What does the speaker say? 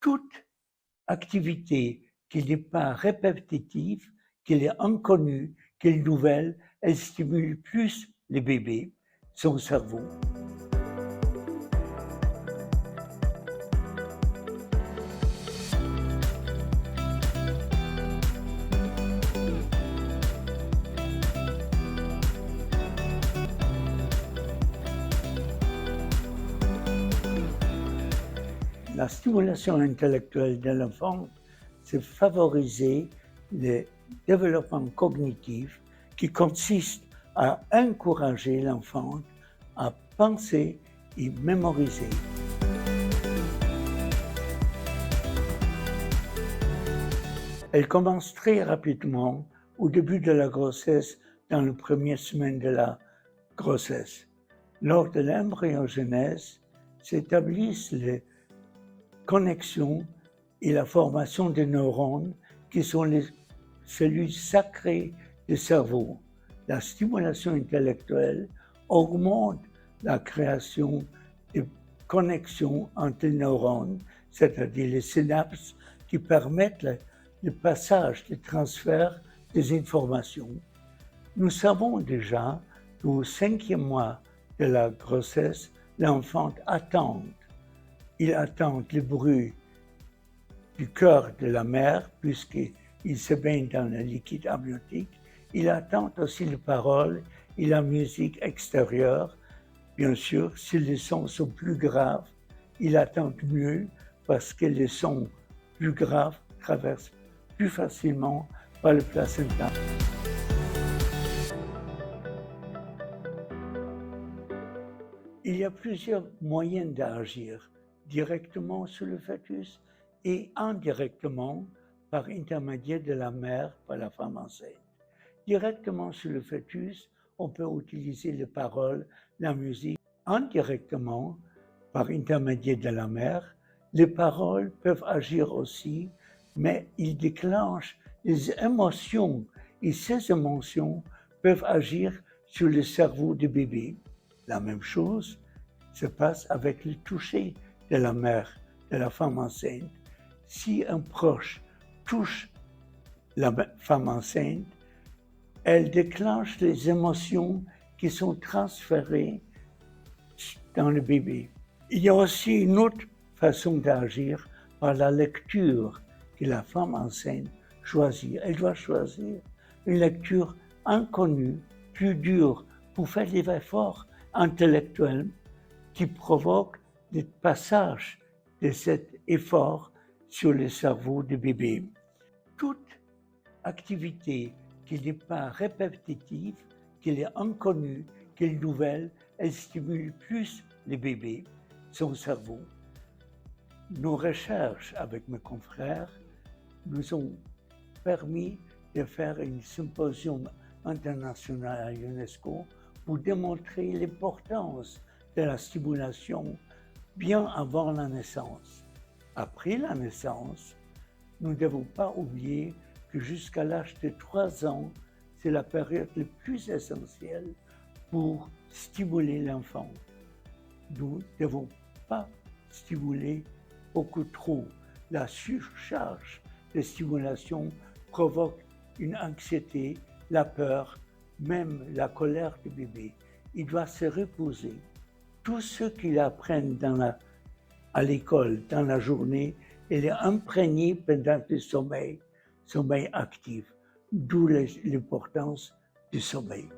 Toute activité qui n'est pas répétitive, qui est inconnue, qui est nouvelle, elle stimule plus les bébés, son cerveau. La stimulation intellectuelle de l'enfant, c'est favoriser le développement cognitif qui consiste à encourager l'enfant à penser et mémoriser. Elle commence très rapidement au début de la grossesse, dans les premières semaines de la grossesse. Lors de l'embryogenèse, s'établissent les connexions et la formation des neurones qui sont les cellules sacrées du cerveau. La stimulation intellectuelle augmente la création de connexions entre les neurones, c'est-à-dire les synapses qui permettent le passage, le transfert des informations. Nous savons déjà qu'au 5e mois de la grossesse, l'enfant attend. Il attend le bruit du cœur de la mère, puisqu'il se baigne dans le liquide amniotique. Il attend aussi les paroles et la musique extérieure. Bien sûr, si les sons sont plus graves, il attend mieux parce que les sons plus graves traversent plus facilement par le placenta. Il y a plusieurs moyens d'agir, directement sur le fœtus et indirectement par intermédiaire de la mère, par la femme enceinte. Directement sur le fœtus, on peut utiliser les paroles, la musique. Indirectement, par intermédiaire de la mère, les paroles peuvent agir aussi, mais ils déclenchent les émotions et ces émotions peuvent agir sur le cerveau du bébé. La même chose se passe avec le toucher de la mère, de la femme enceinte. Si un proche touche la femme enceinte, elle déclenche les émotions qui sont transférées dans le bébé. Il y a aussi une autre façon d'agir par la lecture que la femme enceinte choisit. Elle doit choisir une lecture inconnue, plus dure, pour faire des efforts intellectuels qui provoquent le passage de cet effort sur le cerveau du bébé. Toute activité qui n'est pas répétitive, qui est inconnue, qui est nouvelle, elle stimule plus le bébé, son cerveau. Nos recherches avec mes confrères nous ont permis de faire un symposium international à l'UNESCO pour démontrer l'importance de la stimulation bien avant la naissance. Après la naissance, nous ne devons pas oublier que jusqu'à l'âge de 3 ans, c'est la période la plus essentielle pour stimuler l'enfant. Nous ne devons pas stimuler beaucoup trop. La surcharge de stimulation provoque une anxiété, la peur, même la colère du bébé. Il doit se reposer. Tout ce qu'il apprenne à l'école, dans la journée, il est imprégné pendant le sommeil actif, d'où l'importance du sommeil.